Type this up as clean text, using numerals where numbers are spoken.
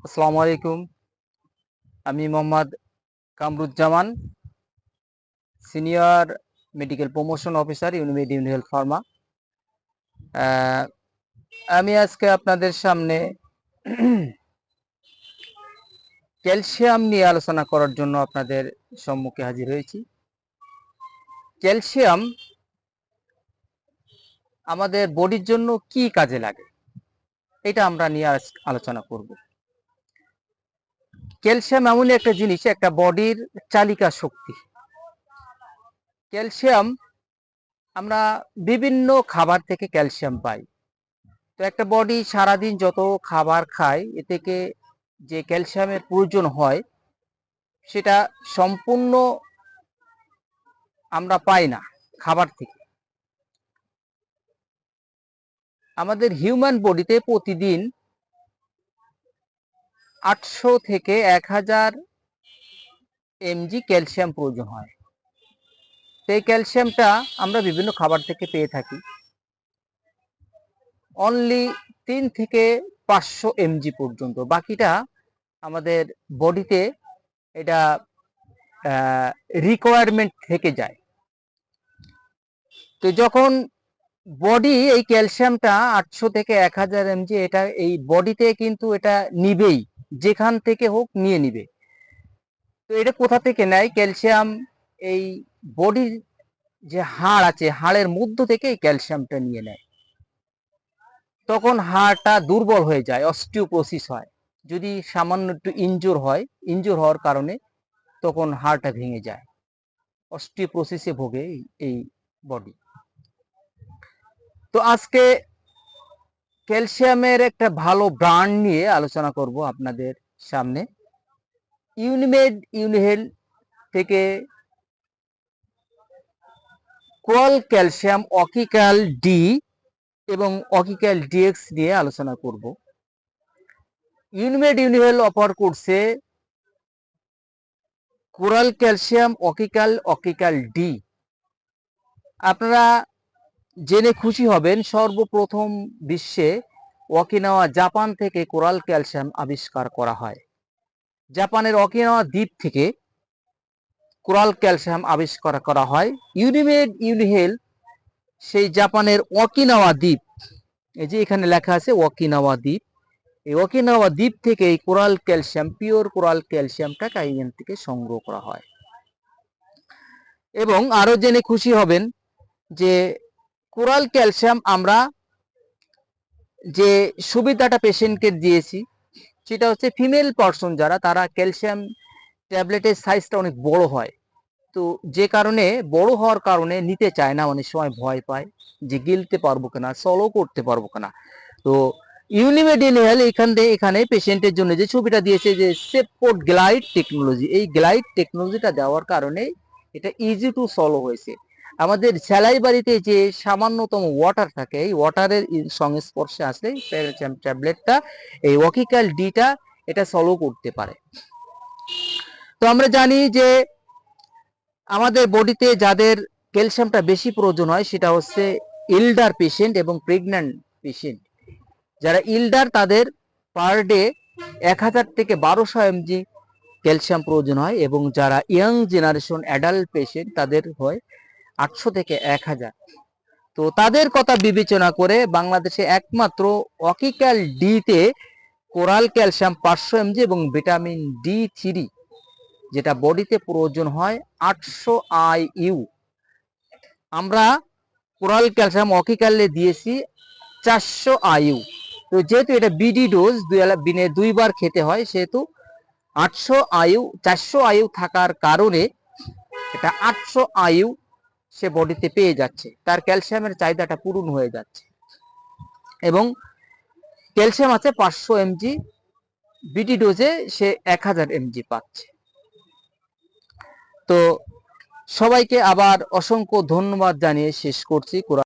আসসালামু আলাইকুম। আমি Mohammad Kamruzzaman, senior medical promotion officer, Unimed health Pharma. আমি আজকে আপনাদের সামনে ক্যালসিয়াম নিয়ে আলোচনা করার জন্য আপনাদের সম্মুখে হাজির হয়েছি। ক্যালসিয়াম আমাদের বডির জন্য কি কাজে লাগে, এটা আমরা নিয়ে আলোচনা করব। ক্যালসিয়াম এমন একটা জিনিস, একটা বডির চালিকা শক্তি। ক্যালসিয়াম আমরা বিভিন্ন খাবার থেকে ক্যালসিয়াম পাই। তো একটা বডি সারাদিন যত খাবার খায়, এ থেকে যে ক্যালসিয়ামের প্রয়োজন হয় সেটা সম্পূর্ণ আমরা পাই না খাবার থেকে। আমাদের হিউম্যান বডিতে প্রতিদিন 800 থেকে 1000 mg ক্যালসিয়াম প্রয়োজন হয়। সেই ক্যালসিয়ামটা আমরা বিভিন্ন খাবার থেকে পেয়ে থাকি। অনলি 3 থেকে 500 mg পর্যন্ত, বাকিটা আমাদের বডিতে এটা রিকোয়ারমেন্ট থেকে যায়। তো যখন বডি এই ক্যালসিয়ামটা 800 থেকে 1000 mg এটা এই বডিতে কিন্তু এটা নিবেই, যেখান থেকে হোক নিয়ে নিবে। তো এটা কোথা থেকে নেয়? ক্যালসিয়াম এই বডির যে হাড় আছে, হাড়ের মধ্য থেকে এই ক্যালসিয়ামটা নিয়ে নেয়। তখন হাড়টা দুর্বল হয়ে যায়, অস্টিওপোসিস হয়। যদি সামান্য একটু ইনজোর হওয়ার কারণে তখন হাড়টা ভেঙে যায়, অস্টিওপোসিসে ভোগে এই বডি। তো আজকে ক্যালসিয়ামের একটা ভালো ব্র্যান্ড নিয়ে আলোচনা করব আপনাদের সামনে। ইউনিমেড ইউনিহেলথ থেকে কোরাল ক্যালসিয়াম অকিক্যাল ডি এবং অকিক্যাল ডিএক্স নিয়ে আলোচনা করব। ইউনিমেড ইউনিহেলথ অফার করছে কোরাল ক্যালসিয়াম অকিক্যাল ডি। আপনারা জেনে খুশি হবেন, সর্বপ্রথম বিশ্বে ওকিনাওয়া জাপান থেকে কোরাল ক্যালসিয়াম আবিষ্কার করা হয়। জাপানের ওকিনাওয়া দ্বীপ থেকে কোরাল ক্যালসিয়াম আবিষ্কার করা হয়। ইউনিমেড ইউনিহেলথ সেই জাপানের ওকিনাওয়া দ্বীপ, এই যে এখানে লেখা আছে ওকিনাওয়া দ্বীপ, এই ওকিনাওয়া দ্বীপ থেকে এই কোরাল ক্যালসিয়াম, পিওর কোরাল ক্যালসিয়ামটাকে এখান থেকে সংগ্রহ করা হয়। এবং আরো জেনে খুশি হবেন যে কোরাল ক্যালসিয়াম আমরা যে সুবিধাটা পেশেন্টকে দিয়েছি, সেটা হচ্ছে ফিমেল পার্সন যারা, তারা ক্যালসিয়াম ট্যাবলেটের সাইজটা অনেক বড় হয়। তো যে কারণে বড় হওয়ার কারণে নিতে চায় না, অনেক সময় ভয় পায় যে গিলতে পারবো কিনা, সলো করতে পারবো কিনা। তো ইউনিমেড ইউনিহেলথ এখানে পেশেন্টের জন্য যে ছবিটা দিয়েছে, যে সেপপোর্ট গ্লাইড টেকনোলজি, এই গ্লাইড টেকনোলজিটা দেওয়ার কারণে এটা ইজি টু সলো হয়েছে। আমাদের সেলাই বাড়িতে যে সামান্যতম ওয়াটার থাকে, এই ওয়াটারের সংস্পর্শে আসলে ট্যাবলেটটা, এই ওকিক্যাল ডিটা এটা সলো করতে পারে। তো আমরা জানি যে আমাদের বডিতে যাদের ক্যালসিয়ামটা বেশি প্রয়োজন হয় সেটা হচ্ছে ইল্ডার পেশেন্ট এবং প্রেগন্যান্ট পেশেন্ট। যারা ইল্ডার তাদের পার ডে 1000 থেকে 1200 mg ক্যালসিয়াম প্রয়োজন হয়, এবং যারা ইয়াং জেনারেশন অ্যাডাল্ট পেশেন্ট তাদের হয় 800 থেকে 1000। তো তাদের কথা বিবেচনা করে বাংলাদেশে একমাত্র অকিক্যাল ডিতে কোরাল ক্যালসিয়াম 500 mg এবং ভিটামিন D3 যেটা বডিতে প্রয়োজন হয় 800 IU, আমরা কোরাল ক্যালসিয়াম অকিক্যালে দিয়েছি 400 IU। তো যেহেতু এটা বিডি ডোজ, দিনে 2 বার খেতে হয়, সেহেতু 800 IU 400 IU থাকার কারণে এটা 800 IU সে বডিতে পেয়ে যাচ্ছে, তার ক্যালসিয়ামের চাহিদাটা পূরণ হয়ে যাচ্ছে। এবং ক্যালসিয়াম আছে 500 mg, বিডি ডোজে সে 1000 mg পাচ্ছে। তো সবাইকে আবার অসংখ্য ধন্যবাদ জানিয়ে শেষ করছি।